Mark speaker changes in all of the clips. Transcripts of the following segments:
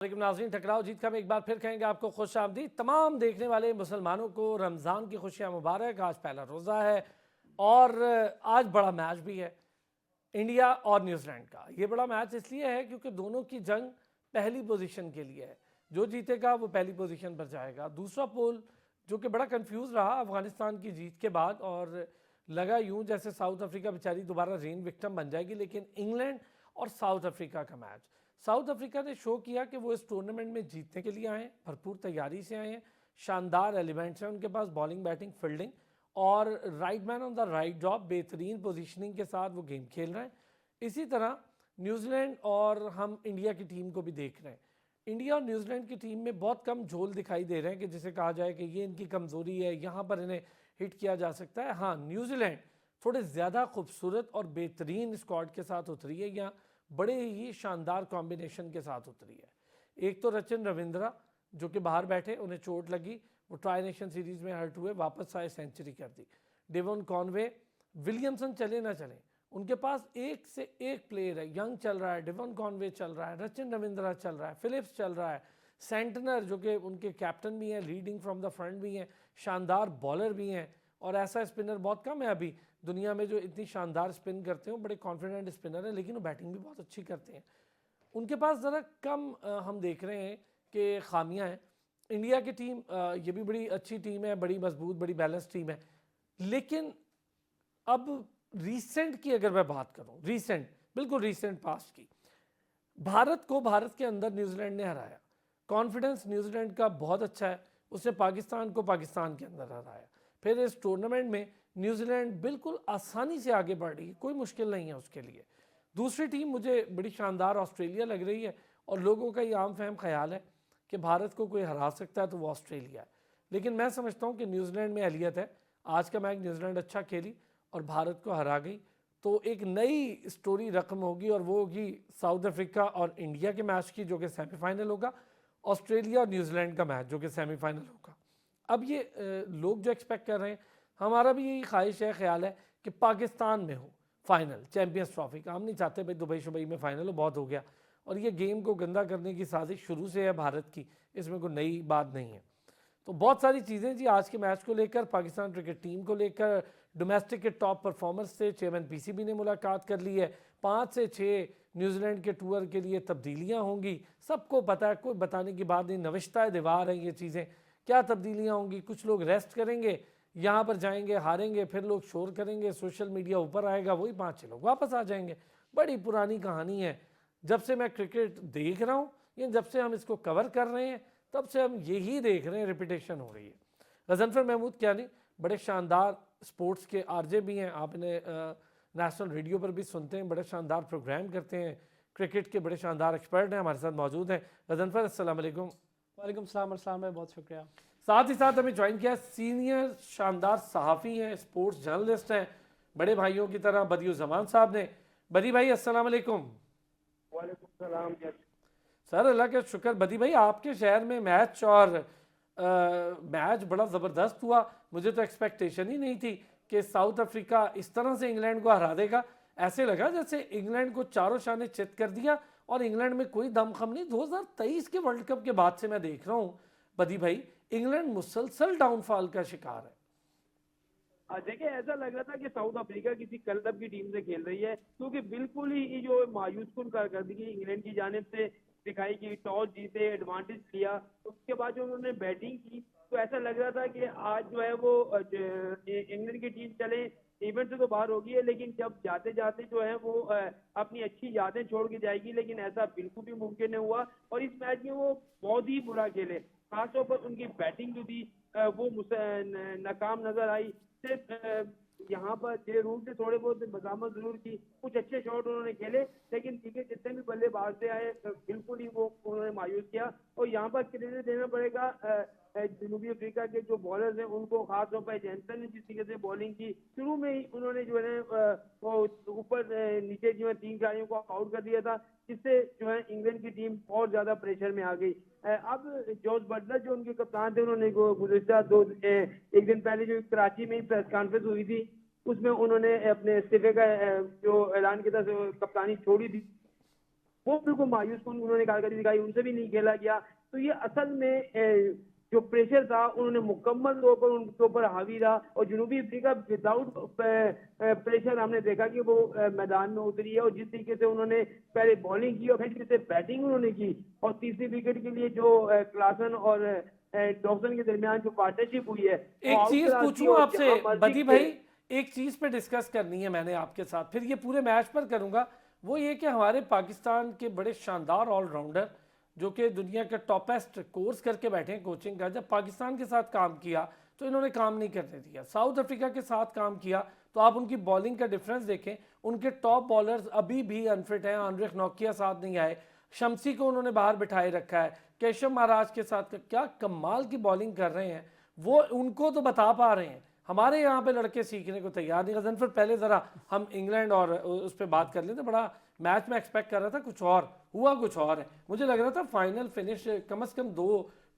Speaker 1: लेकिन नाज़रीन, टकराव जीत का हम एक बार फिर कहेंगे आपको खुश आमदीद। तमाम देखने वाले मुसलमानों को रमज़ान की खुशियाँ मुबारक। आज पहला रोज़ा है और आज बड़ा मैच भी है इंडिया और न्यूजीलैंड का। ये बड़ा मैच इसलिए है क्योंकि दोनों की जंग पहली पोजीशन के लिए है। जो जीतेगा वो पहली पोजीशन पर जाएगा। दूसरा पोल जो कि बड़ा कंफ्यूज रहा अफगानिस्तान की जीत के बाद, और लगा यूं जैसे साउथ अफ्रीका बेचारी दोबारा रेन विक्टिम बन जाएगी, लेकिन इंग्लैंड और साउथ अफ्रीका का मैच, साउथ अफ्रीका ने शो किया कि वो इस टूर्नामेंट में जीतने के लिए आए हैं, भरपूर तैयारी से आए हैं, शानदार एलिमेंट्स हैं उनके पास, बॉलिंग बैटिंग फील्डिंग, और right man on the right job, बेहतरीन पोजीशनिंग के साथ वो गेम खेल रहे हैं। इसी तरह न्यूजीलैंड और हम इंडिया की टीम को भी देख रहे हैं। इंडिया और न्यूजीलैंड की टीम में बहुत कम झोल दिखाई दे रहे हैं कि जिसे कहा जाए कि ये इनकी कमज़ोरी है, यहाँ पर इन्हें हिट किया जा सकता है। हाँ, न्यूजीलैंड थोड़े ज़्यादा खूबसूरत और बेहतरीन स्क्वाड के साथ उतरी है, यहाँ बड़े ही शानदार कॉम्बिनेशन के साथ उतरी है। एक तो रचिन रविंद्रा जो कि बाहर बैठे, उन्हें चोट लगी, वो ट्राई नेशन सीरीज़ में हर्ट हुए, वापस आए, सेंचुरी कर दी। डेवन कॉनवे, विलियमसन चले ना चले, उनके पास एक से एक प्लेयर है। यंग चल रहा है, डेवन कॉनवे चल रहा है, रचिन रविंद्रा चल रहा है, फिलिप्स चल रहा है, सेंटनर जो कि उनके कैप्टन भी हैं, लीडिंग फ्रॉम द फ्रंट भी हैं, शानदार बॉलर भी हैं, और ऐसा स्पिनर बहुत कम है अभी दुनिया में जो इतनी शानदार स्पिन करते हो। बड़े कॉन्फिडेंट स्पिनर हैं, लेकिन वो बैटिंग भी बहुत अच्छी करते हैं। उनके पास ज़रा कम हम देख रहे हैं कि खामियां हैं। इंडिया की टीम ये भी बड़ी अच्छी टीम है, बड़ी मजबूत, बड़ी बैलेंस टीम है, लेकिन अब रीसेंट की अगर मैं बात करूं, रीसेंट, बिल्कुल रीसेंट पास्ट की, भारत को भारत के अंदर न्यूजीलैंड ने हराया। कॉन्फिडेंस न्यूजीलैंड का बहुत अच्छा है, उसने पाकिस्तान को पाकिस्तान के अंदर हराया। फिर इस टूर्नामेंट में न्यूजीलैंड बिल्कुल आसानी से आगे बढ़ रही है, कोई मुश्किल नहीं है उसके लिए। दूसरी टीम मुझे बड़ी शानदार ऑस्ट्रेलिया लग रही है, और लोगों का ये आम फहम ख्याल है कि भारत को कोई हरा सकता है तो वो ऑस्ट्रेलिया है, लेकिन मैं समझता हूँ कि न्यूजीलैंड में अहलियत है। आज का मैच न्यूजीलैंड अच्छा खेली और भारत को हरा गई, तो एक नई स्टोरी रकम होगी, और वो होगी साउथ अफ्रीका और इंडिया के मैच की, जो कि सेमीफाइनल होगा, ऑस्ट्रेलिया और न्यूजीलैंड का मैच जो कि सेमीफाइनल होगा। अब ये लोग जो एक्सपेक्ट कर रहे हैं, हमारा भी यही ख्वाहिश है, ख्याल है कि पाकिस्तान में हो फाइनल चैंपियंस ट्रॉफी का। हम नहीं चाहते भाई दुबई शुबई में फाइनल हो, बहुत हो गया, और ये गेम को गंदा करने की साजिश शुरू से है भारत की, इसमें कोई नई बात नहीं है। तो बहुत सारी चीज़ें जी आज के मैच को लेकर, पाकिस्तान क्रिकेट टीम को लेकर, डोमेस्टिक के टॉप परफॉर्मर्स से चेयरमैन पीसीबी ने मुलाकात कर ली है, 5 से 6 न्यूजीलैंड के टूर के लिए तब्दीलियां होंगी, सबको पता है, कोई बताने की बात नहीं, नविश्ता दीवार है ये चीज़ें। क्या तब्दीलियां होंगी, कुछ लोग रेस्ट करेंगे, यहाँ पर जाएंगे, हारेंगे, फिर लोग शोर करेंगे, सोशल मीडिया ऊपर आएगा, वही 5-6 लोग वापस आ जाएंगे। बड़ी पुरानी कहानी है, जब से मैं क्रिकेट देख रहा हूँ या जब से हम इसको कवर कर रहे हैं, तब से हम यही देख रहे हैं, रिपीटेशन हो रही है। गजनफर महमूद क्यानी बड़े शानदार स्पोर्ट्स के आरजे भी हैं, आप इन्हें नेशनल रेडियो पर भी सुनते हैं, बड़े शानदार प्रोग्राम करते हैं, क्रिकेट के बड़े शानदार एक्सपर्ट हैं, हमारे साथ मौजूद हैं। गजनफर, अस्सलाम वालेकुम।
Speaker 2: वालेकुम सलाम अरसलान भाई, बहुत शुक्रिया।
Speaker 1: साथ ही साथ हमें ज्वाइन किया सीनियर शानदार सहाफ़ी हैं, स्पोर्ट्स जर्नलिस्ट हैं, बड़े भाइयों की तरह बदियुज़्ज़मान साहब ने। बदी भाई अस्सलाम वालेकुम।
Speaker 3: वालेकुम सलाम।
Speaker 1: सर अल्लाह का शुक्र। बदी भाई, आपके शहर में मैच और मैच बड़ा ज़बरदस्त हुआ, मुझे तो एक्सपेक्टेशन ही नहीं थी कि साउथ अफ्रीका इस तरह से इंग्लैंड को हरा देगा। ऐसे लगा जैसे इंग्लैंड को चारों शाने चित कर दिया, और इंग्लैंड में कोई दमखम नहीं। 2023 के वर्ल्ड कप के बाद से मैं देख रहा हूँ बदी भाई, इंग्लैंड मुसलसल डाउनफॉल का शिकार है।
Speaker 3: देखिए, ऐसा लग रहा था कि साउथ अफ्रीका किसी क्लब की टीम से खेल रही है, क्योंकि बिल्कुल ही ये जो मायूसकुन कारकर्दगी इंग्लैंड की जानिब से दिखाई की, टॉस जीते, एडवांटेज लिया, उसके बाद जो उन्होंने बैटिंग की, तो ऐसा लग रहा था कि आज जो है वो इंग्लैंड की टीम चले इवेंट से तो बाहर होगी है, लेकिन जब जाते जाते जो है वो अपनी अच्छी यादें छोड़ के जाएगी, लेकिन ऐसा बिल्कुल भी मुमकिन नहीं हुआ। और इस मैच में वो बहुत ही बुरा खेले, खासतौर पर उनकी बैटिंग जो थी वो नाकाम नजर आई। सिर्फ यहाँ पर जे रूल से थोड़े बहुत मजामत जरूर की, कुछ अच्छे शॉट उन्होंने खेले, लेकिन क्रिकेट जितने भी बल्लेबाज से आए बिल्कुल ही वो उन्होंने मायूस किया। और यहाँ पर क्रेडिट देना पड़ेगा जनूबी अफ्रीका के जो बॉलर्स हैं उनको, खासतौर पर जैनसन ने जिस तरीके से बॉलिंग की, शुरू में ही उन्होंने जो है वो ऊपर नीचे जो है 3 खिलाड़ियों को आउट कर दिया था, जिससे जो है इंग्लैंड की टीम और ज्यादा प्रेशर में आ गई। अब जॉस बटलर जो उनके कप्तान थे, उन्होंने गुज़िश्ता एक दिन पहले जो कराची में प्रेस कॉन्फ्रेंस हुई थी, उसमें उन्होंने अपने इस्तीफे का जो ऐलान किया था, कप्तानी छोड़ी थी। वो बिल्कुल मायूस कौन उन्होंने कारकर्दगी दिखाई, उनसे भी नहीं खेला गया। तो ये असल में जो प्रेशर था उन्होंने मुकम्मल तौर पर उनके ऊपर हावी रहा, और जनूबी अफ्रीका विदाउट प्रेशर हमने देखा कि वो मैदान में उतरी है, और जिस तरीके से उन्होंने पहले बॉलिंग की और फिर जिससे बैटिंग उन्होंने की, और तीसरी विकेट के लिए जो क्लासन और डॉक्सन के दरमियान जो पार्टनरशिप हुई है, वो
Speaker 1: एक
Speaker 3: आउट
Speaker 1: चीज
Speaker 3: करार दी,
Speaker 1: पूछूं
Speaker 3: और
Speaker 1: आपसे
Speaker 3: जहां मर्जी
Speaker 1: बदी भाई, एक चीज पे डिस्कस करनी है मैंने आपके साथ, फिर ये पूरे मैच पर करूंगा। वो ये कि हमारे पाकिस्तान के बड़े शानदार ऑलराउंडर जो कि दुनिया के टॉपेस्ट कोर्स करके बैठे हैं कोचिंग का, जब पाकिस्तान के साथ काम किया तो इन्होंने काम नहीं करने दिया। साउथ अफ्रीका के साथ काम किया तो आप उनकी बॉलिंग का डिफरेंस देखें, उनके टॉप बॉलर्स अभी भी अनफिट हैं। आंद्रिक नोकिया साथ नहीं आए, शम्सी को उन्होंने बाहर बिठाए रखा है, केशव महाराज के साथ क्या कमाल की बॉलिंग कर रहे हैं वो, उनको तो बता पा रहे हैं। हमारे यहाँ पे लड़के सीखने को तैयार नहीं। गजनफर पहले ज़रा हम इंग्लैंड और उस पर बात कर लेते, बड़ा मैच में एक्सपेक्ट कर रहा था कुछ और, हुआ कुछ और है। मुझे लग रहा था फाइनल फिनिश कम से कम 2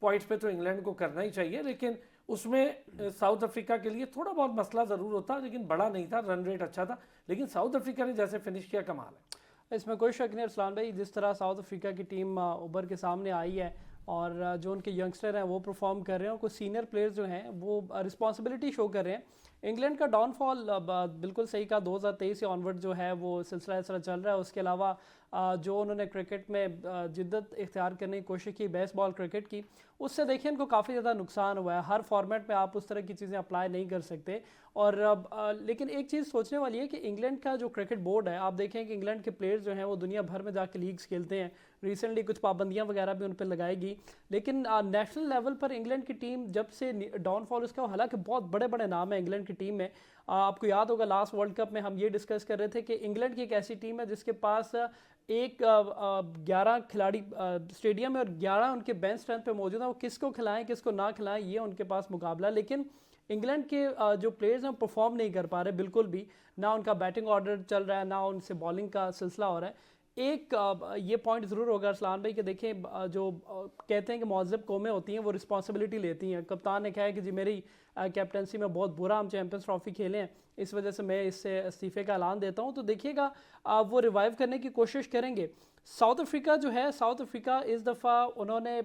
Speaker 1: पॉइंट्स पे तो इंग्लैंड को करना ही चाहिए, लेकिन उसमें साउथ अफ्रीका के लिए थोड़ा बहुत मसला ज़रूर होता, लेकिन बड़ा नहीं था, रन रेट अच्छा था। लेकिन साउथ अफ्रीका ने जैसे फिनिश किया कमाल है।
Speaker 2: इसमें कोई शक नहीं अरसलान भाई, जिस तरह साउथ अफ्रीका की टीम उभर के सामने आई है और जो उनके यंगस्टर हैं वो परफॉर्म कर रहे हैं, और कुछ सीनियर प्लेयर्स जो हैं वो रिस्पॉन्सिबिलिटी शो कर रहे हैं। इंग्लैंड का डाउनफॉल बिल्कुल सही कहा, 2023 से ऑनवर्ड जो है वो सिलसिला इस तरह चल रहा है। उसके अलावा जो उन्होंने क्रिकेट में जिद्दत इख्तियार करने की कोशिश की, बेसबॉल क्रिकेट की, उससे देखिए इनको काफ़ी ज़्यादा नुकसान हुआ है। हर फॉर्मेट में आप उस तरह की चीज़ें अप्लाई नहीं कर सकते। और लेकिन एक चीज़ सोचने वाली है कि इंग्लैंड का जो क्रिकेट बोर्ड है, आप देखें कि इंग्लैंड के प्लेयर्स जो हैं वो दुनिया भर में जाके लीग्स खेलते हैं। रिसेंटली कुछ पाबंदियां वगैरह भी उन पर लगाएगी, लेकिन नेशनल लेवल पर इंग्लैंड की टीम जब से डाउनफॉल उसका, हालांकि बहुत बड़े बड़े नाम है इंग्लैंड की टीम में। आपको याद होगा लास्ट वर्ल्ड कप में हम ये डिस्कस कर रहे थे कि इंग्लैंड की एक ऐसी टीम है जिसके पास 11 खिलाड़ी स्टेडियम में और 11 उनके बेंच स्ट्रेंथ पे मौजूद हैं। वो किसको खिलाएं किसको ना खिलाएं ये उनके पास मुकाबला। लेकिन इंग्लैंड के जो प्लेयर्स हैं परफॉर्म नहीं कर पा रहे बिल्कुल भी, ना उनका बैटिंग ऑर्डर चल रहा है ना उनसे बॉलिंग का सिलसिला हो रहा है। एक ये पॉइंट ज़रूर होगा अरसलान भाई कि देखें जो कहते हैं कि मौजब कौमें होती हैं वो रिस्पॉन्सिबिलिटी लेती हैं। कप्तान ने कहा है कि जी मेरी कैप्टनसी में बहुत बुरा हम चैंपियंस ट्रॉफी खेले हैं, इस वजह से मैं इससे इस्तीफे का ऐलान देता हूं। तो देखिएगा वो रिवाइव करने की कोशिश करेंगे। साउथ अफ्रीका जो है, साउथ अफ्रीका इस दफ़ा उन्होंने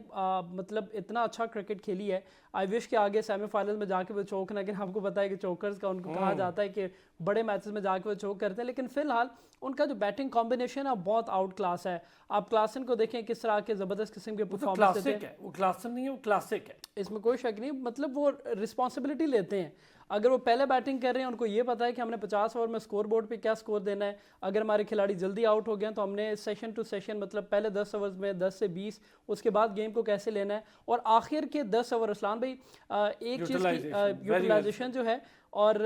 Speaker 2: मतलब इतना अच्छा क्रिकेट खेली है। आई विश के आगे सेमीफाइनल में जाके वो चौक, लेकिन आपको पता है कि चौकर्स का उनको कहा जाता है कि बड़े मैचेस में जाके वो चौक करते हैं। लेकिन फिलहाल उनका जो बैटिंग कॉम्बिनेशन है बहुत आउट क्लास है। आप क्लासन को देखें किस तरह के ज़बरदस्त किस्म के परफॉर्मेंस देते हैं।
Speaker 1: वो क्लासन नहीं है, वो क्लासिक है,
Speaker 2: इसमें कोई शक नहीं। मतलब वो रिस्पॉन्सिबिलिटी लेते हैं। अगर वो पहले बैटिंग कर रहे हैं उनको ये पता है कि हमने 50 ओवर में स्कोर बोर्ड पे क्या स्कोर देना है। अगर हमारे खिलाड़ी जल्दी आउट हो गए तो हमने सेशन टू सेशन, मतलब पहले 10 ओवर्स में 10 से 20, उसके बाद गेम को कैसे लेना है, और आखिर के 10 ओवर असलान भाई एक चीज़ की यूटिलाइजेशन जो है। और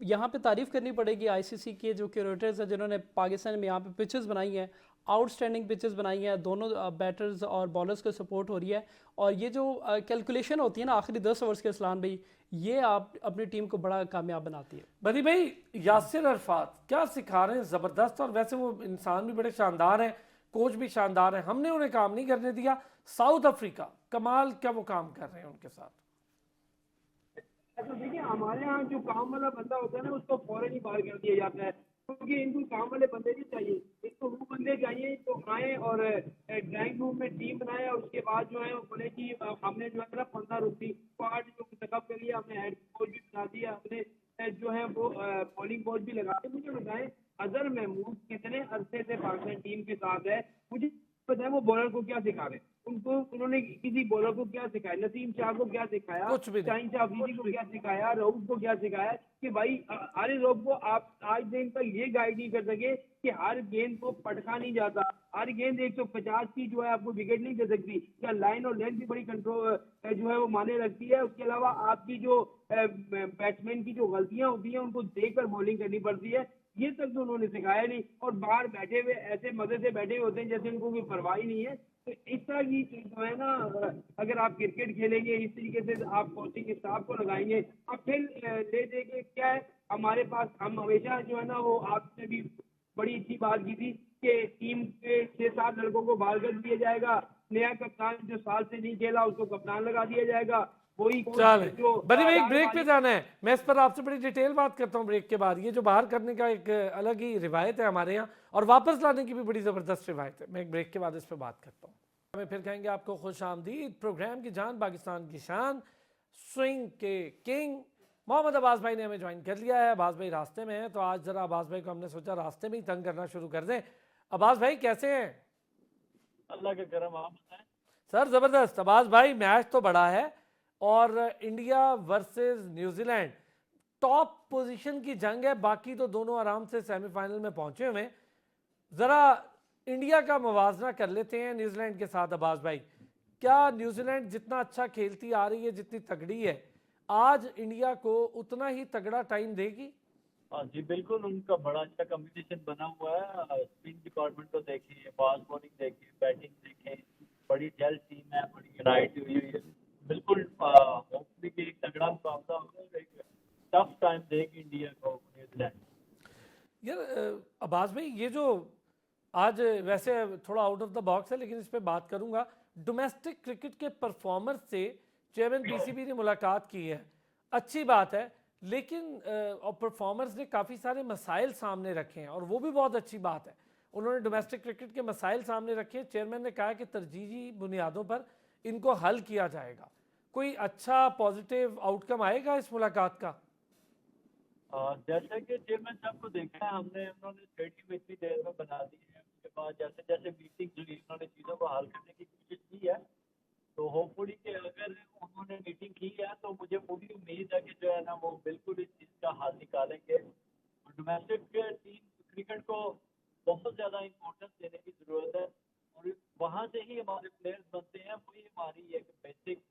Speaker 2: यहाँ पे तारीफ़ करनी पड़ेगी आईसीसी के जो क्यूरेटर्स हैं जिन्होंने पाकिस्तान में यहाँ पे पिचेस बनाई हैं, आउटस्टैंडिंग पिचेस बनाई हैं। दोनों बैटर्स और बॉलर्स को सपोर्ट हो रही है। और ये जो कैलकुलेशन होती है ना आखिरी 10 ओवर्स के असलान भाई, ये आप अपनी टीम को बड़ा कामयाब बनाती है।
Speaker 1: बदी भाई यासिर अरफात क्या सिखा रहे हैं, ज़बरदस्त। और वैसे वो इंसान भी बड़े शानदार हैं, कोच भी शानदार हैं, हमने उन्हें काम नहीं करने दिया। साउथ अफ्रीका कमाल, क्या वो काम कर रहे हैं उनके साथ?
Speaker 3: तो देखिए हमारे यहाँ जो काम वाला बंदा होता है ना उसको फौरन ही बाहर कर दिया जाता है, क्योंकि इनको काम वाले बंदे नहीं चाहिए। इनको वो बंदे चाहिए तो आए और ड्राइंग रूम में टीम बनाए, और उसके बाद जो है वो बोले कि हमने जो है ना 15 रुपये स्क्वाड जो सेटअप कर लिया, हमने हेड कोच भी बना दिया, हमने जो है वो बॉलिंग कोच भी लगा दिया। मुझे बताएं अजहर महमूद कितने अरसे से पाकिस्तान टीम के साथ है, मुझे बताएं वो बॉलर को क्या सिखा रहे हैं। उनको उन्होंने किसी बॉलर को क्या सिखाया, नसीम शाह को क्या सिखाया,
Speaker 1: कुछ भी नहीं।
Speaker 3: शाहीन शाह अफरीदी को क्या सिखाया, रऊफ को क्या सिखाया कि भाई अरे रऊफ को आप आज दिन तक ये गाइड नहीं कर सके कि हर गेंद को पटका नहीं जाता, हर गेंद 150 की जो है आपको विकेट नहीं दे सकती, या लाइन और लेंथ भी बड़ी कंट्रोल जो है वो माने रखती है। उसके अलावा आपकी जो बैट्समैन की जो गलतियां होती हैं उनको देखकर बॉलिंग करनी पड़ती है, ये तक तो उन्होंने सिखाया नहीं। और बाहर बैठे हुए ऐसे मजे से बैठे होते हैं जैसे उनको कोई परवाह ही नहीं है। तो इस तरह की जो है ना, अगर आप क्रिकेट खेलेंगे इस तरीके से आप कोचिंग स्टाफ को लगाएंगे, अब फिर ले देंगे क्या है हमारे पास। हम हमेशा जो है ना वो आपने भी बड़ी अच्छी बात की थी कि टीम के 6-7 लड़कों को बाहर कर दिया जाएगा, नया कप्तान जो साल से नहीं खेला उसको कप्तान लगा दिया जाएगा, कोई
Speaker 1: चले
Speaker 3: जो
Speaker 1: बनी भाई, एक ब्रेक पे
Speaker 3: चार
Speaker 1: जाना है। मैं इस पर आपसे बड़ी डिटेल बात करता हूँ ब्रेक के बाद। ये जो बाहर करने का एक अलग ही रिवायत है हमारे यहाँ, और वापस लाने की भी बड़ी ज़बरदस्त रिवायत है। मैं एक ब्रेक के बाद इस पर बात करता हूँ। हमें फिर कहेंगे आपको खुश आमदीद। प्रोग्राम की जान, पाकिस्तान की शान, स्विंग के किंग मोहम्मद अब्बास भाई ने हमें ज्वाइन कर लिया है। अब्बास भाई रास्ते में है, तो आज ज़रा अब्बास भाई को हमने सोचा रास्ते में ही तंग करना शुरू कर दें। अब्बास भाई कैसे हैं?
Speaker 4: अल्लाह का करम, आप बताएं।
Speaker 1: सर ज़बरदस्त। अब्बास भाई मैच तो बड़ा है, और India versus New Zealand top position की जंग है। बाकी तो दोनों आराम से सेमीफाइनल में पहुंचे हुए हैं। ज़रा इंडिया का मुवाजना कर लेते हैं न्यूजीलैंड के साथ। अब्बास भाई, क्या न्यूजीलैंड जितना अच्छा खेलती आ रही है, जितनी तगड़ी है, आज इंडिया को उतना ही तगड़ा टाइम देगी?
Speaker 4: हाँ जी बिल्कुल, उनका बड़ा अच्छा कॉम्बिनेशन बना हुआ है। स्पिन डिपार्टमेंट को देखिए, फास्ट बॉलिंग देखिए, बैटिंग देखें, बड़ी जल्द टीम है, बड़ी यूनाइट हुई हुई है। बिल्कुल होपफुली कि एक तगड़ा मुकाबला होगा और एक टफ टाइम देगी इंडिया को न्यूजीलैंड।
Speaker 1: यार अब्बास भाई, ये जो आज वैसे थोड़ा आउट ऑफ द बॉक्स है, लेकिन इस पे बात करूंगा। डोमेस्टिक क्रिकेट के परफॉर्मर से चेयरमैन पीसीबी ने मुलाकात की है, अच्छी बात है, लेकिन और परफॉर्मर्स ने काफ़ी सारे मसाइल सामने रखे हैं, और वो भी बहुत अच्छी बात है। उन्होंने डोमेस्टिक क्रिकेट के मसाइल सामने रखे हैं। चेयरमैन ने कहा कि तरजीही बुनियादों पर इनको हल किया जाएगा। कोई अच्छा पॉजिटिव आउटकम आएगा इस मुलाकात का?
Speaker 4: जैसे कि चेयरमैन साहब को देखा है हमने, उन्होंने स्टेडियम इतनी देर में बना दी है। उसके बाद जैसे जैसे मीटिंग हुई, उन्होंने चीज़ों को हल करने की कोशिश की है। तो होपफुली कि अगर उन्होंने मीटिंग की है तो मुझे पूरी उम्मीद है कि जो है ना वो बिल्कुल इस चीज़ का हल निकालेंगे। और डोमेस्टिक टीम क्रिकेट को बहुत ज़्यादा इम्पोर्टेंस देने की ज़रूरत है, और वहाँ से ही हमारे प्लेयर्स बनते हैं। वही हमारी एक बेसिक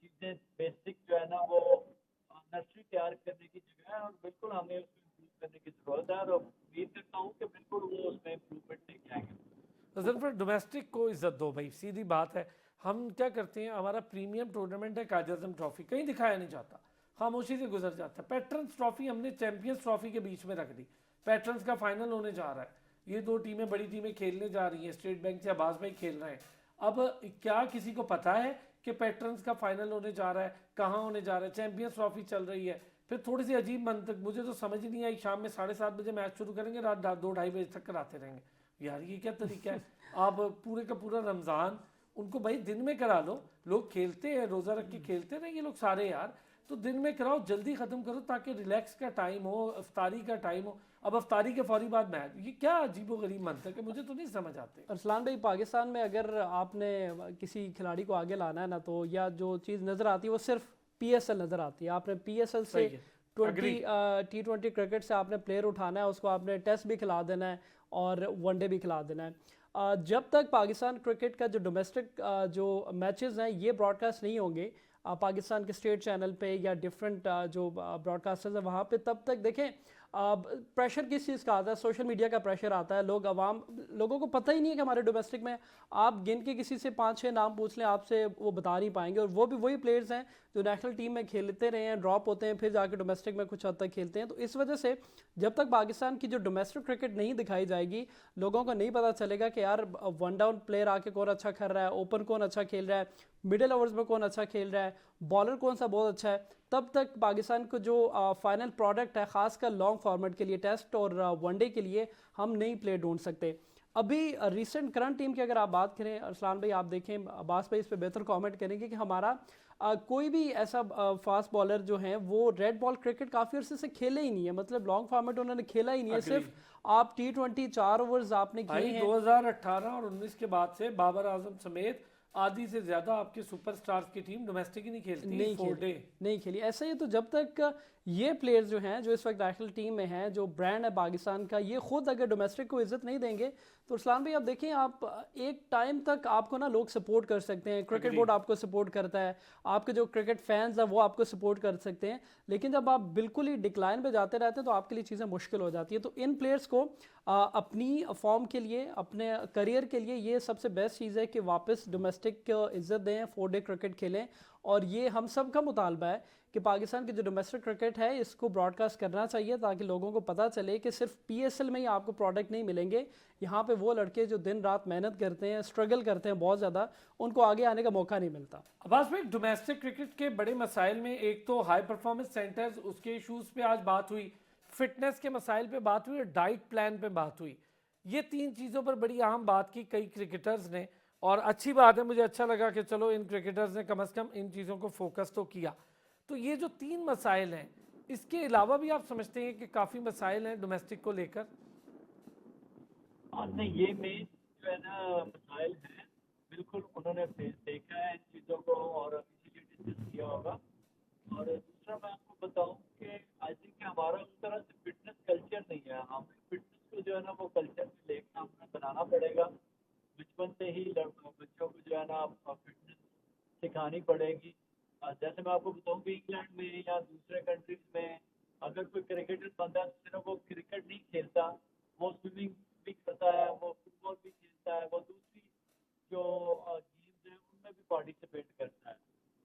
Speaker 4: चीज़ें, बेसिक जो है ना वो नर्सरी तैयार करने की जगह है, और बिल्कुल हमें उसको इम्प्रूव करने की ज़रूरत है। और उम्मीद करता हूँ कि बिल्कुल वो उसमें इम्प्रूवमेंट लेके आएंगे।
Speaker 1: तो सिर्फ डोमेस्टिक को इज्जत दो भाई, सीधी बात है। हम क्या करते हैं, हमारा प्रीमियम टूर्नामेंट है कायद आज़म ट्रॉफी, कहीं दिखाया नहीं जाता, खामोशी से गुजर जाता है। पैट्रन्स ट्रॉफी हमने चैंपियंस ट्रॉफी के बीच में रख दी। पैट्रन्स का फाइनल होने जा रहा है, ये दो टीमें, बड़ी टीमें खेलने जा रही हैं। स्टेट बैंक से अब्बास भाई खेल रहे हैं। अब क्या किसी को पता है कि पैट्रन्स का फाइनल होने जा रहा है, कहाँ होने जा रहा है? चैंपियंस ट्रॉफी चल रही है। फिर थोड़ी सी अजीब मंतक, मुझे तो समझ ही नहीं आई, शाम में 7:30 बजे मैच शुरू करेंगे, रात 2-2:30 बजे तक कराते रहेंगे। यार ये क्या तरीका है? आप पूरे का पूरा रमज़ान उनको भाई दिन में करा लो। लोग खेलते हैं, रोज़ा रख के खेलते हैं ये लोग सारे यार, तो दिन में कराओ, जल्दी ख़त्म करो, ताकि रिलैक्स का टाइम हो, अफ्तारी का टाइम हो। अब अफ्तारी के फौरी बाद मैच, ये क्या अजीबो गरीब मंतक है, मुझे तो नहीं समझ आते।
Speaker 2: अरसलान भाई, पाकिस्तान में अगर आपने किसी खिलाड़ी को आगे लाना है ना, तो या जो चीज़ नज़र आती है वो सिर्फ पीएसएल नज़र आती है। आपने पीएसएल से
Speaker 1: सही है,
Speaker 2: 20 T20 क्रिकेट से आपने प्लेयर उठाना है, उसको आपने टेस्ट भी खिला देना है और वनडे भी खिला देना है। जब तक पाकिस्तान क्रिकेट का जो डोमेस्टिक जो मैचेस हैं ये ब्रॉडकास्ट नहीं होंगे पाकिस्तान के स्टेट चैनल पे या डिफरेंट जो ब्रॉडकास्टर्स हैं वहाँ पे, तब तक देखें प्रेशर किस चीज़ का आता है, सोशल मीडिया का प्रेशर आता है। लोगों को पता ही नहीं है कि हमारे डोमेस्टिक में आप गिन के किसी से 5-6 नाम पूछ लें, आपसे वो बता नहीं पाएंगे। और वो भी वही प्लेयर्स हैं जो नेशनल टीम में खेलते रहे हैं, ड्रॉप होते हैं, फिर जाके डोमेस्टिक में कुछ हद तक खेलते हैं। तो इस वजह से जब तक पाकिस्तान की जो डोमेस्टिक क्रिकेट नहीं दिखाई जाएगी, लोगों को नहीं पता चलेगा कि यार वन डाउन प्लेयर आके कौन अच्छा कर रहा है, ओपन कौन अच्छा खेल रहा है, मिडिल ओवर्स में कौन अच्छा खेल रहा है, बॉलर कौन सा बहुत अच्छा है, तब तक पाकिस्तान को जो फाइनल प्रोडक्ट है, ख़ासकर लॉन्ग फॉर्मेट के लिए, टेस्ट और वनडे के लिए, हम नई प्लेयर ढूंढ सकते। अभी रिसेंट करंट टीम की अगर आप बात करें अरसलान भाई, आप देखें, अब्बास भाई इस पर बेहतर कमेंट करेंगे कि हमारा कोई भी ऐसा फास्ट बॉलर जो है वो रेड बॉल क्रिकेट काफ़ी अर्से से खेले ही नहीं है, मतलब लॉन्ग फॉर्मेट उन्होंने खेला ही नहीं है। सिर्फ आप T20 4 ओवर्स आपने किए हैं।
Speaker 1: 2018 और 19 के बाद से बाबर आजम समेत आधी से ज्यादा आपके सुपरस्टार्स की टीम डोमेस्टिक ही नहीं खेलती,
Speaker 2: नहीं खेली। ऐसा ही तो जब तक ये प्लेयर्स जो हैं जो इस वक्त नेशनल टीम में हैं, जो ब्रांड है पाकिस्तान का, ये खुद अगर डोमेस्टिक को इज्जत नहीं देंगे तो इस्लाम भाई आप देखें, आप एक टाइम तक आपको ना लोग सपोर्ट कर सकते हैं, क्रिकेट बोर्ड आपको सपोर्ट करता है, आपके जो क्रिकेट फैंस हैं वो आपको सपोर्ट कर सकते हैं, लेकिन जब आप बिल्कुल ही डिक्लाइन पे जाते रहते हैं तो आपके लिए चीज़ें मुश्किल हो जाती है। तो इन प्लेयर्स को अपनी फॉर्म के लिए, अपने करियर के लिए ये सबसे बेस्ट चीज़ है कि वापस डोमेस्टिक इज्जत दें, 4 डे क्रिकेट खेलें। और ये हम सब का मुतालबा है कि पाकिस्तान की जो डोमेस्टिक क्रिकेट है इसको ब्रॉडकास्ट करना चाहिए ताकि लोगों को पता चले कि सिर्फ PSL में ही आपको प्रोडक्ट नहीं मिलेंगे, यहाँ पे वो लड़के जो दिन रात मेहनत करते हैं, स्ट्रगल करते हैं बहुत ज़्यादा, उनको आगे आने का मौका नहीं मिलता।
Speaker 1: अब्बास भाई, डोमेस्टिक क्रिकेट के बड़े मसाइल में एक तो हाई परफॉर्मेंस सेंटर्स, उसके इशूज़ पे आज बात हुई, फिटनेस के मसाइल पे बात हुई और डाइट प्लान पे बात हुई। ये 3 चीज़ों पर बड़ी अहम बात की कई क्रिकेटर्स ने, और अच्छी बात है, मुझे अच्छा लगा कि चलो इन क्रिकेटर्स ने कम से कम इन चीज़ों को फोकस तो किया। तो ये जो 3 मसाइल हैं, इसके अलावा भी आप समझते हैं कि काफ़ी मसाइल हैं डोमेस्टिक को लेकर?
Speaker 4: नहीं, ये मेन जो है ना मसाइल हैं, बिल्कुल उन्होंने देखा है इन चीज़ों को और इसीलिए डिस्कस किया होगा। और दूसरा मैं आपको बताऊं कि आई थिंक हमारा उस तरह से फिटनेस कल्चर नहीं है। हमें फिटनेस को जो है ना वो कल्चर में लेकर हमें बनाना पड़ेगा। बचपन से ही बच्चों को जो है ना फिटनेस सिखानी पड़ेगी। जैसे मैं आपको बताऊं कि इंग्लैंड में या दूसरे कंट्रीज में अगर कोई क्रिकेटर बनता है तो सिर्फ वो क्रिकेट नहीं खेलता, वो स्विमिंग भी करता है, वो फुटबॉल भी खेलता है, वो दूसरी जो गेम्स हैं उनमें भी पार्टिसिपेट करता है।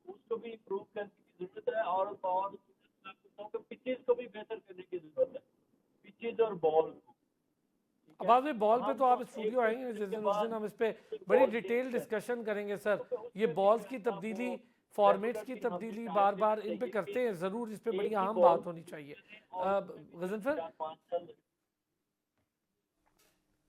Speaker 4: उसको भी इम्प्रूव करने की ज़रूरत है। और मैं बताऊँ कि पिचेस को भी बेहतर करने की ज़रूरत है, पिचेस और बॉल को। ठीक है?
Speaker 1: अब आप बॉल पे
Speaker 4: हम
Speaker 1: तो आप
Speaker 4: एक
Speaker 1: स्टूडियो आएंगे
Speaker 4: दूसरे
Speaker 1: जिस
Speaker 4: के
Speaker 1: दिन, उस दिन
Speaker 4: बाद
Speaker 1: हम इस पे
Speaker 4: एक
Speaker 1: बड़ी
Speaker 4: बॉल
Speaker 1: डिटेल
Speaker 4: खेलते हैं।
Speaker 1: डिस्कशन करेंगे सर।
Speaker 4: तो उसमें
Speaker 1: ये
Speaker 4: भी
Speaker 1: बॉल्स
Speaker 4: जो
Speaker 1: की
Speaker 4: है ना
Speaker 1: तब्दीली,
Speaker 4: वो
Speaker 1: फॉर्मेट्स की
Speaker 4: रेगुलरली
Speaker 1: तब्दीली
Speaker 4: हमें
Speaker 1: बार
Speaker 4: टाइम
Speaker 1: बार
Speaker 4: देनी
Speaker 1: इन पे
Speaker 4: चाहिए
Speaker 1: करते हैं, ज़रूर इस पे
Speaker 4: कि
Speaker 1: बड़ी
Speaker 4: एक ही
Speaker 1: अहम
Speaker 4: बॉल
Speaker 1: बात होनी चाहिए।
Speaker 4: और उसमें भी
Speaker 1: गजनफर,
Speaker 4: 4-5 साल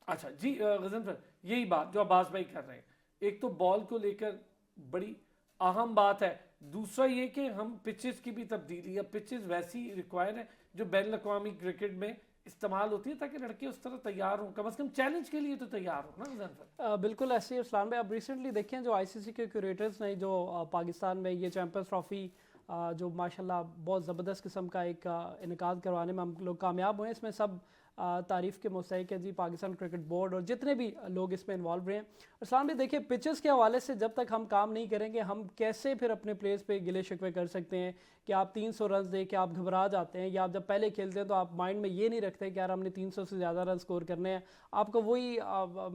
Speaker 1: अच्छा जी, गजनफर, यही बात जो अब्बास भाई कर रहे हैं, एक तो बॉल को लेकर बड़ी अहम बात है, दूसरा ये कि हम पिचेस की भी तब्दीली, अब पिचेस वैसी रिक्वायर है जो बैन अवी क्रिकेट में इस्तेमाल होती है, ताकि लड़के उस तरह तैयार हों, कम से कम चैलेंज के लिए तो तैयार हो ना गजनफर।
Speaker 2: बिल्कुल ऐसे ही इरफान भाई, आप रिसेंटली देखें जो ICC के क्यूरेटर्स ने जो पाकिस्तान में ये चैम्पियंस ट्रॉफी जो माशाल्लाह बहुत ज़बरदस्त किस्म का एक इनकाद करवाने में हम लोग कामयाब हुए, इसमें सब तारीफ़ के मुस्तहिक है जी पाकिस्तान क्रिकेट बोर्ड और जितने भी लोग इसमें इन्वॉल्व रहे हैं। इस्लाम भी देखिए, पिचेस के हवाले से जब तक हम काम नहीं करेंगे, हम कैसे फिर अपने प्लेयर्स पे गिले शिकवे कर सकते हैं कि आप 300 रन दे के आप घबरा जाते हैं, या आप जब पहले खेलते हैं तो आप माइंड में ये नहीं रखते कि यार हमने 300 से ज़्यादा रन स्कोर करने हैं। आपको वही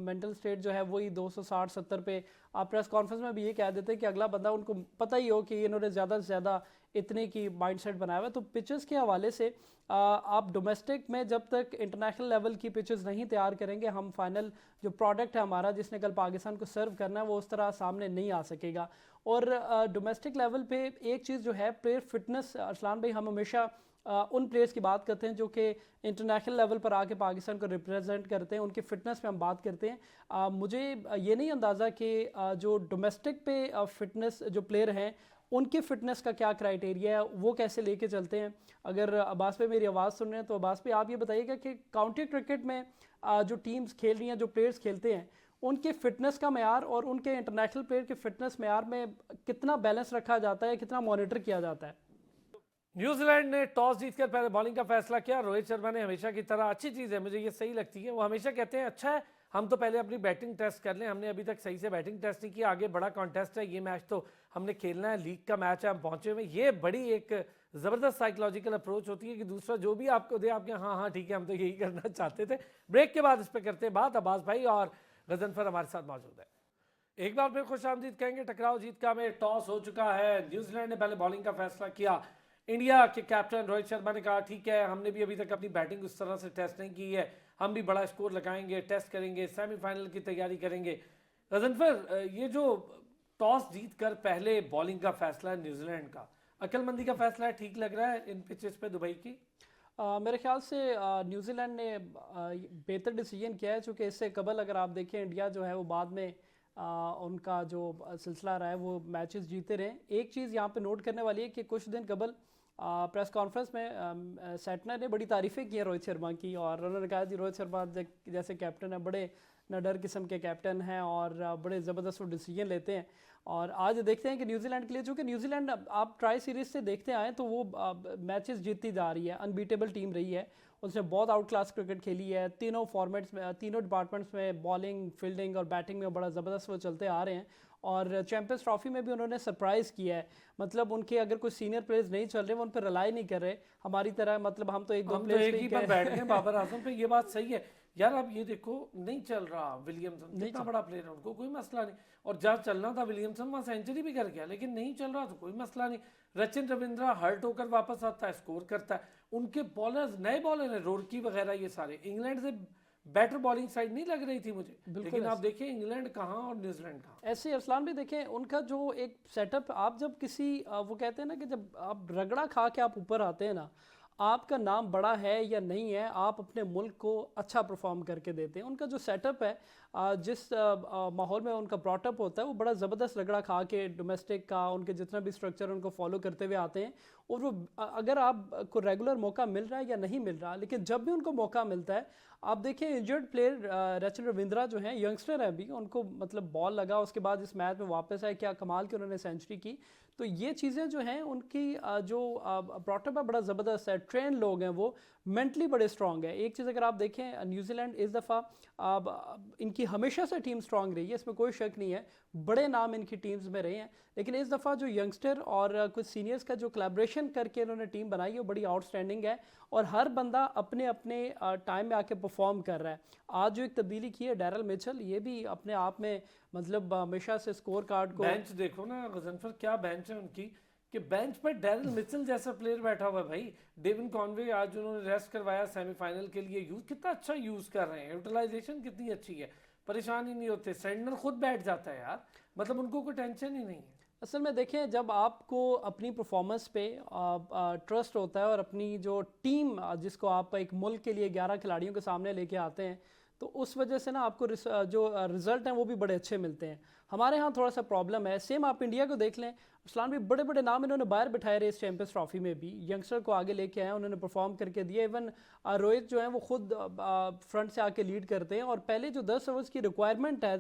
Speaker 2: मेंटल स्टेट जो है वही 260-70 पे आप प्रेस कॉन्फ्रेंस में भी ये कह देते हैं कि अगला बंदा, उनको पता ही हो कि इन्होंने ज़्यादा से ज़्यादा इतने की माइंडसेट बनाया हुआ है। तो पिचेस के हवाले से आप डोमेस्टिक में जब तक इंटरनेशनल लेवल की पिचेस नहीं तैयार करेंगे, हम फाइनल जो प्रोडक्ट है हमारा जिसने कल पाकिस्तान को सर्व करना है वो उस तरह सामने नहीं आ सकेगा। और डोमेस्टिक लेवल पे एक चीज़ जो है प्लेयर फिटनेस, अरसलान भाई, हम हमेशा उन प्लेयर्स की बात करते हैं जो कि इंटरनेशनल लेवल पर आके पाकिस्तान को रिप्रेजेंट करते हैं, उनकी फ़िटनेस पे हम बात करते हैं। मुझे ये नहीं अंदाज़ा कि जो डोमेस्टिक पे फ़िटनेस जो प्लेयर हैं उनकी फ़िटनेस का क्या क्राइटेरिया है, वो कैसे लेके चलते हैं। अगर अब्बास पे मेरी आवाज़ सुन रहे हैं तो अब्बास पे आप ये बताइएगा कि काउंटी क्रिकेट में जो टीम्स खेल रही हैं, जो प्लेयर्स खेलते हैं, उनके फ़िटनेस का मेयार और उनके इंटरनेशनल प्लेयर के फ़िटनेस मेयार में कितना बैलेंस रखा जाता है, कितना मॉनिटर किया जाता है।
Speaker 1: न्यूजीलैंड ने टॉस जीतकर पहले बॉलिंग का फैसला किया। रोहित शर्मा ने हमेशा की तरह, अच्छी चीज़ है, मुझे ये सही लगती है, वो हमेशा कहते हैं अच्छा है हम तो पहले अपनी बैटिंग टेस्ट कर लें, हमने अभी तक सही से बैटिंग टेस्ट नहीं किया, आगे बड़ा कॉन्टेस्ट है, ये मैच तो हमने खेलना है, लीग का मैच है, हम पहुंचे हुए। ये बड़ी एक ज़बरदस्त साइकोलॉजिकल अप्रोच होती है कि दूसरा जो भी आपको दे आपके हाँ हाँ ठीक है हम तो यही करना चाहते थे। ब्रेक के बाद इस पर करते हैं बात। अब्बास भाई और गजनफर हमारे साथ मौजूद है। एक बार फिर खुश आमदीद कहेंगे। टकराव जीत का में टॉस हो चुका है, न्यूजीलैंड ने पहले बॉलिंग का फैसला किया। इंडिया के कैप्टन रोहित शर्मा ने कहा ठीक है, हमने भी अभी तक अपनी बैटिंग उस तरह से टेस्ट नहीं की है, हम भी बड़ा स्कोर लगाएंगे, टेस्ट करेंगे, सेमीफाइनल की तैयारी करेंगे। गजनफर, ये जो टॉस जीत कर पहले बॉलिंग का फैसला है न्यूजीलैंड का, अक्लमंदी का फैसला है, ठीक लग रहा है इन पिचेस पे दुबई की?
Speaker 2: मेरे ख्याल से न्यूजीलैंड ने बेहतर डिसीजन किया है, चूँकि इससे कबल अगर आप देखें इंडिया जो है वो बाद में उनका जो सिलसिला रहा है वो मैचेस जीते रहे। एक चीज़ यहाँ पे नोट करने वाली है कि कुछ दिन कबल प्रेस कॉन्फ्रेंस में सेटनर ने बड़ी तारीफ़ें की हैं रोहित शर्मा की, और उन्होंने कहा कि रोहित शर्मा जैसे कैप्टन है, बड़े नडर किस्म के कैप्टन हैं और बड़े ज़बरदस्त वो डिसीजन लेते हैं। और आज देखते हैं कि न्यूजीलैंड के लिए, चूँकि न्यूजीलैंड आप ट्राई सीरीज़ से देखते आए तो वो मैचेस जीतती जा रही है, अनबीटेबल टीम रही है, उसने बहुत आउट क्लास क्रिकेट खेली है, तीनों फॉर्मेट्स में, तीनों डिपार्टमेंट्स में, बॉलिंग, फील्डिंग और बैटिंग में बड़ा ज़बरदस्त वो चलते आ रहे हैं। और चैंपियंस ट्रॉफी में भी उन्होंने सरप्राइज़ किया है, मतलब उनके अगर कोई सीनियर प्लेयर्स नहीं चल रहे वो उन पर रिलाई नहीं कर रहे हमारी तरह, मतलब हम तो एक दो
Speaker 1: हम तो
Speaker 2: प्लेयर्स
Speaker 1: एक ही पर बैठ गए बाबर आजम पे, ये बात सही है। यार अब ये देखो नहीं चल रहा विलियमसन, कितना बड़ा प्लेयर है, उनको कोई मसला नहीं, और जहाँ चलना था विलियमसन वहाँ सेंचुरी भी कर गया, लेकिन नहीं चल रहा तो कोई मसला नहीं। रचिन रविंद्रा हर्ट होकर वापस आता है, स्कोर करता है। उनके बॉलर्स नए बॉलर हैं, रोरकी वगैरह, ये सारे इंग्लैंड से बेटर बॉलिंग साइड नहीं लग रही थी मुझे, लेकिन आप देखिए इंग्लैंड कहाँ और न्यूजीलैंड कहाँ।
Speaker 2: ऐसे ही अरसलान भी देखें उनका जो एक सेटअप, आप जब किसी वो कहते हैं ना कि जब आप रगड़ा खा के आप ऊपर आते हैं ना, आपका नाम बड़ा है या नहीं है, आप अपने मुल्क को अच्छा परफॉर्म करके देते हैं। उनका जो सेटअप है, जिस माहौल में उनका ब्रॉटअप होता है, वो बड़ा ज़बरदस्त रगड़ा खा के डोमेस्टिक का उनके जितना भी स्ट्रक्चर उनको फॉलो करते हुए आते हैं। और वो अगर आपको रेगुलर मौका मिल रहा है या नहीं मिल रहा, लेकिन जब भी उनको मौका मिलता है, आप देखिए इंजर्ड प्लेयर रचिन रविंद्रा जो हैं, यंगस्टर है अभी, उनको मतलब बॉल लगा, उसके बाद इस मैच में वापस आए, क्या कमाल की उन्होंने सेंचुरी की। तो ये चीज़ें जो हैं उनकी जो ब्रॉटअप है बड़ा ज़बरदस्त है, ट्रेन लोग हैं, वो मेंटली बड़े स्ट्रॉन्ग है। एक चीज़ अगर आप देखें, न्यूजीलैंड इस दफ़ा इनकी हमेशा से टीम स्ट्रॉन्ग रही है, इसमें कोई शक नहीं है, बड़े नाम इनकी टीम्स में रहे हैं, लेकिन इस दफ़ा जो यंगस्टर और कुछ सीनियर्स का जो कोलैबोरेशन करके इन्होंने टीम बनाई है, वो बड़ी आउटस्टैंडिंग है, और हर बंदा अपने अपने टाइम में आके परफॉर्म कर रहा है। आज जो एक तब्दीली की है डैरल मिचेल, ये भी अपने आप में मतलब हमेशा से स्कोर कार्ड को,
Speaker 1: बेंच देखो ना गजनफर, क्या बेंच है उनकी, कि बेंच पर डैरल मिचेल जैसा प्लेयर बैठा हुआ है भाई। डेविन कॉनवे आज उन्होंने रेस्ट करवाया सेमीफाइनल के लिए, यूज कितना अच्छा यूज कर रहे हैं, यूटिलाइजेशन कितनी अच्छी है, परेशान ही नहीं होते। सेंडनर खुद बैठ जाता है यार, मतलब उनको कोई टेंशन ही नहीं है।
Speaker 2: असल में देखें, जब आपको अपनी परफॉर्मेंस पे ट्रस्ट होता है और अपनी जो टीम जिसको आप एक मुल्क के लिए 11 खिलाड़ियों के सामने लेके आते हैं, तो उस वजह से ना आपको जो रिजल्ट हैं वो भी बड़े अच्छे मिलते हैं। हमारे यहाँ थोड़ा सा प्रॉब्लम है, सेम आप इंडिया को देख लें, असलान भी बड़े बड़े नाम इन्होंने बाहर बिठाए रहे इस चैंपियंस ट्रॉफी में भी, यंगस्टर को आगे लेके आए, उन्होंने परफॉर्म करके दिया। इवन रोहित जो है वो खुद फ्रंट से आके लीड करते हैं, और पहले जो 10 ओवर्स की रिक्वायरमेंट है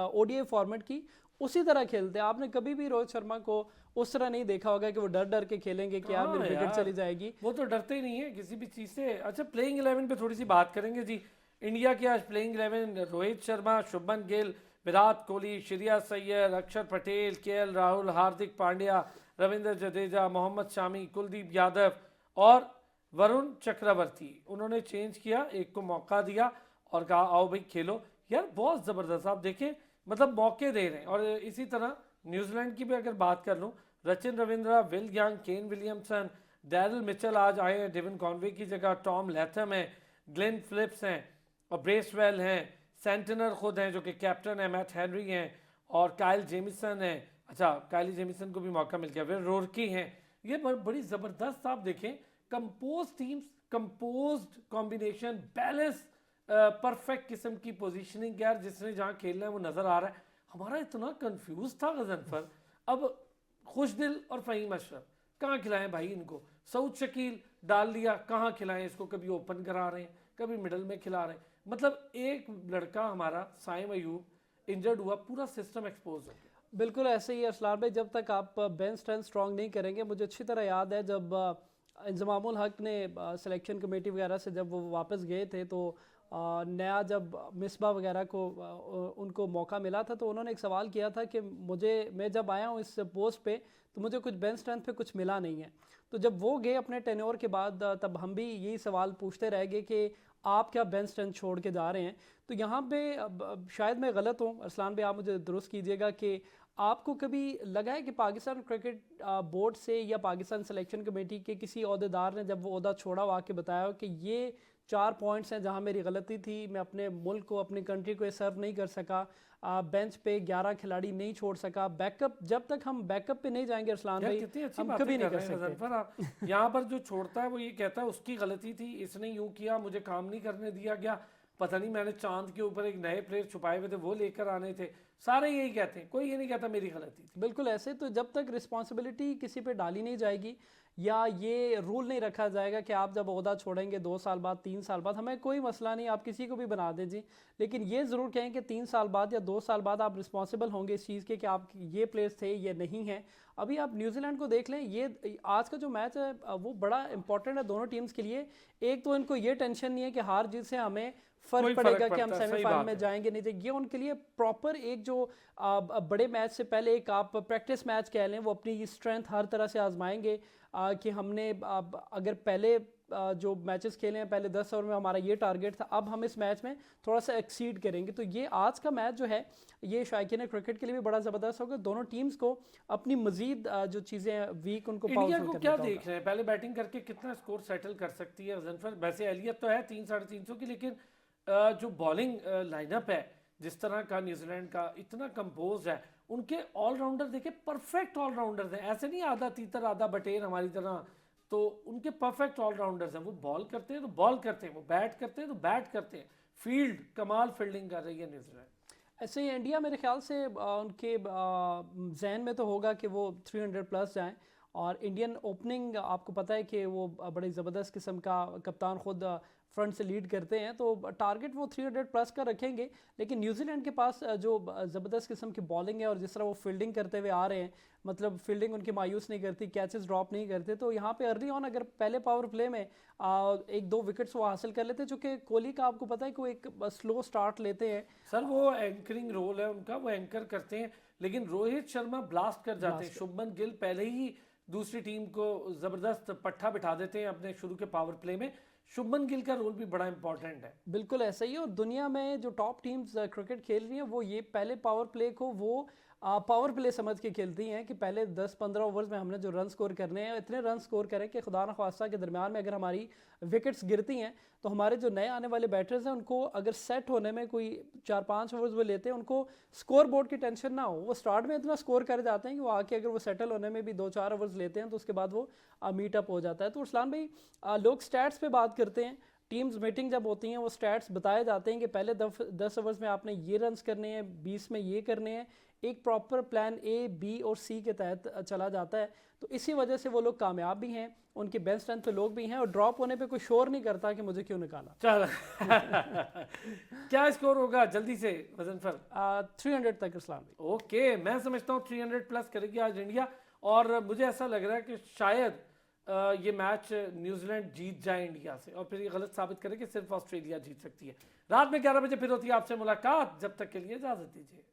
Speaker 2: ओडीआई फॉर्मेट की, उसी तरह खेलते हैं। आपने कभी भी रोहित शर्मा को उस तरह नहीं देखा होगा कि वो डर डर के खेलेंगे कि यार मेरी विकेट चली जाएगी,
Speaker 1: वो तो डरते ही नहीं है किसी भी चीज़ से। अच्छा, प्लेइंग 11 पे थोड़ी सी बात करेंगे जी। इंडिया की आज प्लेइंग 11: रोहित शर्मा, शुभमन गिल, विराट कोहली, श्रेयस अय्यर, अक्षर पटेल, केएल राहुल, हार्दिक पांड्या, रविंद्र जडेजा, मोहम्मद शामी, कुलदीप यादव और वरुण चक्रवर्ती। उन्होंने चेंज किया, एक को मौका दिया और कहा आओ भाई खेलो। यार बहुत ज़बरदस्त, आप देखें मतलब मौके दे रहे हैं। और इसी तरह न्यूजीलैंड की भी अगर बात कर लूँ, Rachin Ravindra, will young, Kane Williamson, Daryl Mitchell आज आए हैं डेविन कॉनवे की जगह, टॉम लैथम है, ग्लेन फिलिप्स हैं और ब्रेसवेल हैं, सेंटनर खुद हैं जो कि कैप्टन है, मैट हेनरी हैं और काइल जेमिसन हैं। अच्छा, काइली जेमिसन को भी मौका मिल गया, फिर रोरकी हैं। ये बड़ी ज़बरदस्त, आप देखें compose teams, composed combination, balance, perfect किस्म की पोजीशनिंग। यार जिसने जहाँ खेलना है वो नज़र आ रहा है। हमारा इतना कंफ्यूज था गजनफर, अब खुशदिल और फ़हीम अशरफ कहाँ खिलाएं भाई इनको, सऊद शकील डाल लिया, कहाँ खिलाएं इसको, कभी ओपन करा रहे हैं, कभी मिडल में खिला रहे हैं। मतलब एक लड़का हमारा साइम अयूब इंजर्ड हुआ, पूरा सिस्टम एक्सपोज हो गया।
Speaker 2: बिल्कुल ऐसे ही असलार भाई, जब तक आप बेंच स्ट्रेंथ स्ट्रॉन्ग नहीं करेंगे, मुझे अच्छी तरह याद है जब इंजमामुल हक ने सिलेक्शन कमेटी वगैरह से जब वो वापस गए थे, तो नया जब मिसबा वगैरह को उनको मौका मिला था, तो उन्होंने एक सवाल किया था कि मैं जब आया हूँ इस पोस्ट पे, तो मुझे कुछ बेंच स्ट्रेंथ पे कुछ मिला नहीं है। तो जब वो गए अपने टेन्योर के बाद, तब हम भी यही सवाल पूछते रह गए कि आप क्या बेंच स्ट्रेंथ छोड़ के जा रहे हैं। तो यहाँ पे शायद मैं गलत हूँ, अरसलान भाई आप मुझे दुरुस्त कीजिएगा, कि आपको कभी लगा है कि पाकिस्तान क्रिकेट बोर्ड से या पाकिस्तान सिलेक्शन कमेटी के किसी अहदेदार ने जब वो अहदा छोड़ा, वो आके बताया हो कि ये 4 पॉइंट्स हैं जहां मेरी गलती थी, मैं अपने मुल्क को, अपनी कंट्री को सर्व नहीं कर सका, बेंच पे 11 खिलाड़ी नहीं छोड़ सका, बैकअप, जब तक हम बैकअप पे नहीं जाएंगे अरसलान भाई हम कभी नहीं कर सकते।
Speaker 1: यहाँ पर जो छोड़ता है वो ये कहता है उसकी गलती थी, इसने यूं किया, मुझे काम नहीं करने दिया गया, पता नहीं मैंने चांद के ऊपर एक नए प्लेयर छुपाए हुए थे वो लेकर आने थे, सारे यही कहते हैं, कोई ये नहीं कहता मेरी गलती थी।
Speaker 2: बिल्कुल ऐसे, तो जब तक रिस्पॉन्सिबिलिटी किसी पे डाली नहीं जाएगी या ये रूल नहीं रखा जाएगा कि आप जब ओहदा छोड़ेंगे 2 साल बाद, 3 साल बाद, हमें कोई मसला नहीं, आप किसी को भी बना दें जी, लेकिन ये ज़रूर कहें कि 3 साल बाद या 2 साल बाद आप रिस्पॉन्सिबल होंगे इस चीज़ के कि आप ये प्लेयर्स थे, ये नहीं हैं। अभी आप न्यूजीलैंड को देख लें, ये आज का जो मैच है वो बड़ा इंपॉर्टेंट है दोनों टीम्स के लिए। एक तो इनको ये टेंशन नहीं है कि हार जीत से हमें फ़र्क पड़ेगा कि हम सेमीफाइनल में जाएंगे नहीं जाएंगे, ये उनके लिए प्रॉपर एक जो बड़े मैच से पहले एक आप प्रैक्टिस मैच कह लें, वो अपनी स्ट्रेंथ हर तरह से आजमाएंगे कि हमने अगर पहले जो मैचेस खेले हैं पहले 10 ओवर में हमारा ये टारगेट था, अब हम इस मैच में थोड़ा सा एक्सीड करेंगे। तो ये आज का मैच जो है ये शायकीन क्रिकेट के लिए भी बड़ा ज़बरदस्त होगा। दोनों टीम्स को अपनी मजीद जो चीज़ें वीक उनको
Speaker 1: इंडिया
Speaker 2: पावरफुल
Speaker 1: को
Speaker 2: करने
Speaker 1: क्या
Speaker 2: का
Speaker 1: देख रहे हैं, पहले बैटिंग करके कितना स्कोर सेटल कर सकती है गजनफर? वैसे अहलियत तो है 300-350 की, लेकिन जो बॉलिंग लाइनअप है जिस तरह का न्यूजीलैंड का, इतना कंपोज है, उनके ऑलराउंडर देखे परफेक्ट ऑलराउंडर्स हैं, ऐसे नहीं आधा तीतर आधा बटेर हमारी तरह। तो उनके परफेक्ट ऑलराउंडर्स हैं, वो बॉल करते हैं तो बॉल करते हैं, वो बैट करते हैं तो बैट करते हैं। फील्ड कमाल फील्डिंग कर रही है न्यूजीलैंड।
Speaker 2: ऐसे ही इंडिया मेरे ख्याल से उनके जहन में तो होगा कि वो 300 प्लस जाएं। और इंडियन ओपनिंग आपको पता है कि वो बड़ी ज़बरदस्त किस्म का, कप्तान खुद फ्रंट से लीड करते हैं, तो टारगेट वो 300 प्लस का रखेंगे। लेकिन न्यूजीलैंड के पास जो ज़बरदस्त किस्म की बॉलिंग है और जिस तरह वो फील्डिंग करते हुए आ रहे हैं, मतलब फील्डिंग उनकी मायूस नहीं करती, कैचेस ड्रॉप नहीं करते, तो यहाँ पे अर्ली ऑन अगर पहले पावर प्ले में 1-2 विकेट्स वो हासिल कर लेते, चूँकि कोहली का आपको पता है कि वो एक स्लो स्टार्ट लेते हैं।
Speaker 1: सर वो एंकरिंग रोल है उनका, वो एंकर करते हैं, लेकिन रोहित शर्मा ब्लास्ट कर जाते हैं। शुभमन गिल पहले ही दूसरी टीम को जबरदस्त पट्टा बिठा देते हैं अपने शुरू के पावर प्ले में। शुभमन गिल का रोल भी बड़ा इंपॉर्टेंट है।
Speaker 2: बिल्कुल ऐसा ही है। और दुनिया में जो टॉप टीम्स क्रिकेट खेल रही हैं वो ये पहले पावर प्ले को वो पावर प्ले समझ के खेलती हैं कि पहले 10-15 ओवर्स में हमने जो रन स्कोर करने हैं, इतने रन स्कोर करें कि खुदा न ख्वास्ता के दरमियान में अगर हमारी विकेट्स गिरती हैं तो हमारे जो नए आने वाले बैटर्स हैं उनको अगर सेट होने में कोई 4-5 ओवर्स वो लेते हैं, उनको स्कोर बोर्ड की टेंशन ना हो। वो स्टार्ट में इतना स्कोर कर जाते हैं कि वो आके अगर वो सेटल होने में भी 2-4 ओवर्स लेते हैं तो उसके बाद वो मीट अप हो जाता है। तो उस्मान भाई, लोग स्टैट्स पे बात करते हैं, टीम्स मीटिंग जब होती हैं वो स्टैट्स बताए जाते हैं कि पहले 10 ओवर्स में आपने ये रन्स करने हैं, 20 में ये करने हैं, एक प्रॉपर प्लान ए, बी और सी के तहत चला जाता है। तो इसी वजह से वो लोग कामयाब भी हैं, उनके बेंच स्ट्रेंथ पे लोग भी हैं, और ड्रॉप होने पे कोई शोर नहीं करता कि मुझे क्यों निकाला।
Speaker 1: चल क्या स्कोर होगा जल्दी से वजनफर?
Speaker 2: 300 तक इस्लाम भाई।
Speaker 1: ओके, मैं समझता हूँ 300 प्लस करेगी आज इंडिया, और मुझे ऐसा लग रहा है कि शायद ये मैच न्यूजीलैंड जीत जाए इंडिया से, और फिर ये गलत साबित करे कि सिर्फ ऑस्ट्रेलिया जीत सकती है। रात में 11 बजे फिर होती है आपसे मुलाकात, जब तक के लिए इजाजत दीजिए।